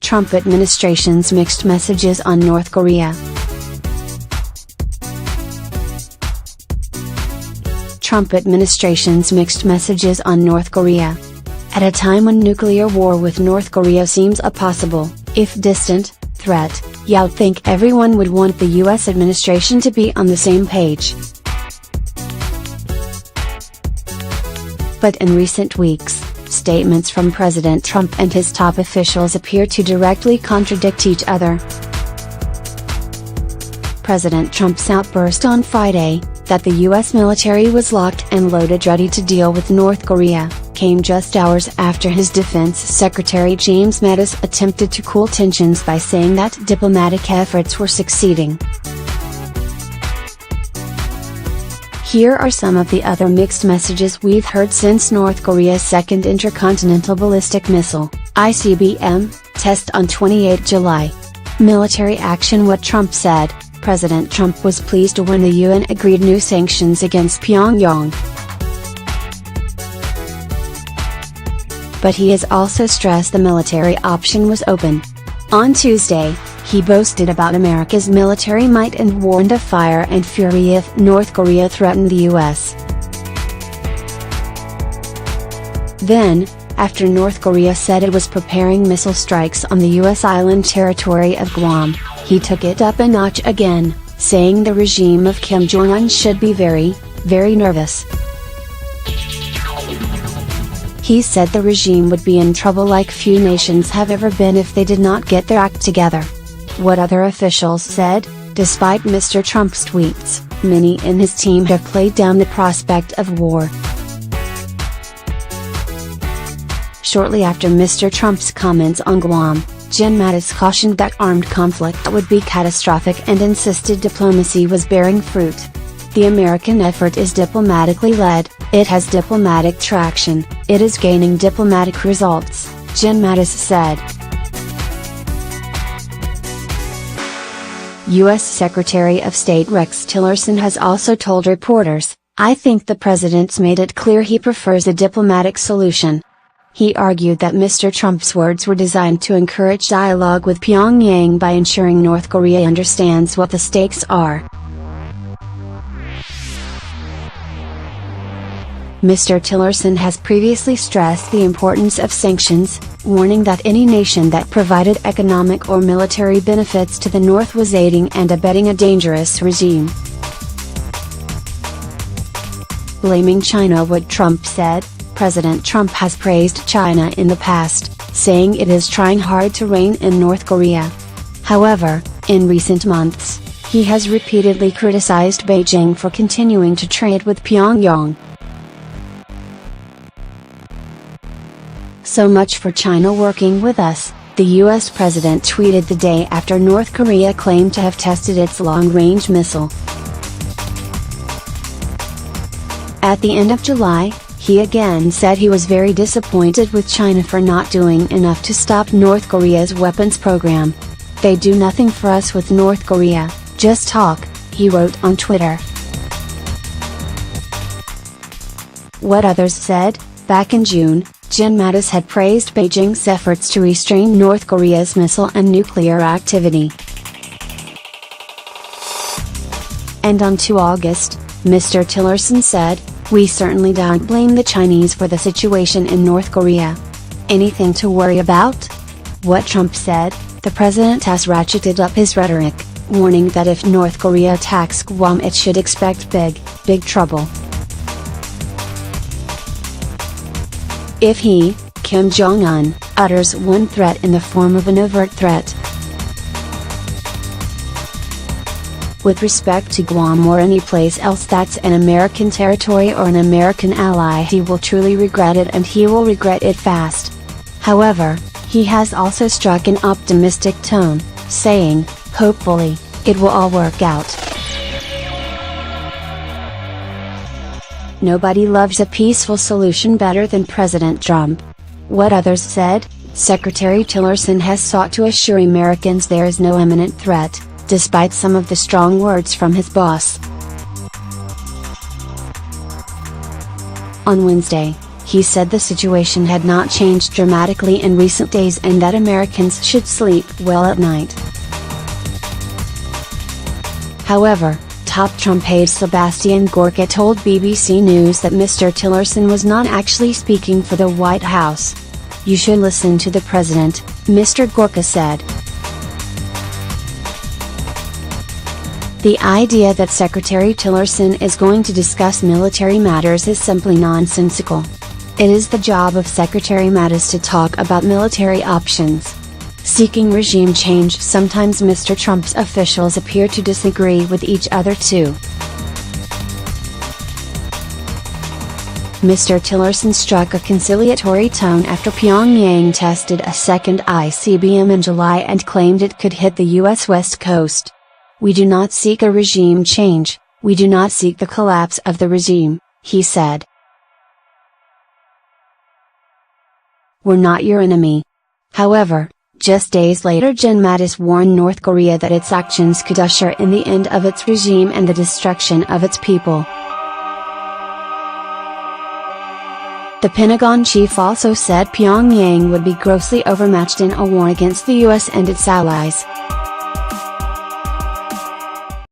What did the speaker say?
Trump administration's mixed messages on North Korea. Trump administration's mixed messages on North Korea. At a time when nuclear war with North Korea seems a possible, if distant, threat, you'd think everyone would want the US administration to be on the same page. But in recent weeks, statements from President Trump and his top officials appear to directly contradict each other. President Trump's outburst on Friday, that the US military was locked and loaded ready to deal with North Korea, came just hours after his Defense Secretary James Mattis attempted to cool tensions by saying that diplomatic efforts were succeeding. Here are some of the other mixed messages we've heard since North Korea's second intercontinental ballistic missile, ICBM, test on 28 July. Military action. What Trump said: President Trump was pleased when the UN agreed new sanctions against Pyongyang. But he has also stressed the military option was open. On Tuesday, he boasted about America's military might and warned of fire and fury if North Korea threatened the US. Then, after North Korea said it was preparing missile strikes on the US island territory of Guam, he took it up a notch again, saying the regime of Kim Jong-un should be very, very nervous. He said the regime would be in trouble like few nations have ever been if they did not get their act together. What other officials said: despite Mr. Trump's tweets, many in his team have played down the prospect of war. Shortly after Mr. Trump's comments on Guam, James Mattis cautioned that armed conflict would be catastrophic and insisted diplomacy was bearing fruit. The American effort is diplomatically led, it has diplomatic traction, it is gaining diplomatic results, James Mattis said. U.S. Secretary of State Rex Tillerson has also told reporters, "I think the president's made it clear he prefers a diplomatic solution." He argued that Mr. Trump's words were designed to encourage dialogue with Pyongyang by ensuring North Korea understands what the stakes are. Mr. Tillerson has previously stressed the importance of sanctions, warning that any nation that provided economic or military benefits to the North was aiding and abetting a dangerous regime. Blaming China. What Trump said: President Trump has praised China in the past, saying it is trying hard to rein in North Korea. However, in recent months, he has repeatedly criticized Beijing for continuing to trade with Pyongyang. "So much for China working with us," the US president tweeted the day after North Korea claimed to have tested its long-range missile. At the end of July, he again said he was very disappointed with China for not doing enough to stop North Korea's weapons program. "They do nothing for us with North Korea, just talk," he wrote on Twitter. What others said: back in June, James Mattis had praised Beijing's efforts to restrain North Korea's missile and nuclear activity. And on 2 August, Mr. Tillerson said, "We certainly don't blame the Chinese for the situation in North Korea. Anything to worry about?" What Trump said: the president has ratcheted up his rhetoric, warning that if North Korea attacks Guam it should expect big trouble. If he, Kim Jong-un, utters one threat in the form of an overt threat with respect to Guam or any place else that's an American territory or an American ally, he will truly regret it, and he will regret it fast. However, he has also struck an optimistic tone, saying, "Hopefully, it will all work out." Nobody loves a peaceful solution better than President Trump. What others said: Secretary Tillerson has sought to assure Americans there is no imminent threat, despite some of the strong words from his boss. On Wednesday, he said the situation had not changed dramatically in recent days and that Americans should sleep well at night. However, top Trump aide Sebastian Gorka told BBC News that Mr. Tillerson was not actually speaking for the White House. "You should listen to the president," Mr. Gorka said. The idea that Secretary Tillerson is going to discuss military matters is simply nonsensical. It is the job of Secretary Mattis to talk about military options. Seeking regime change. Sometimes Mr. Trump's officials appear to disagree with each other too. Mr. Tillerson struck a conciliatory tone after Pyongyang tested a second ICBM in July and claimed it could hit the U.S. West Coast. "We do not seek a regime change, we do not seek the collapse of the regime," he said. "We're not your enemy." However, just days later Gen Mattis warned North Korea that its actions could usher in the end of its regime and the destruction of its people. The Pentagon chief also said Pyongyang would be grossly overmatched in a war against the US and its allies.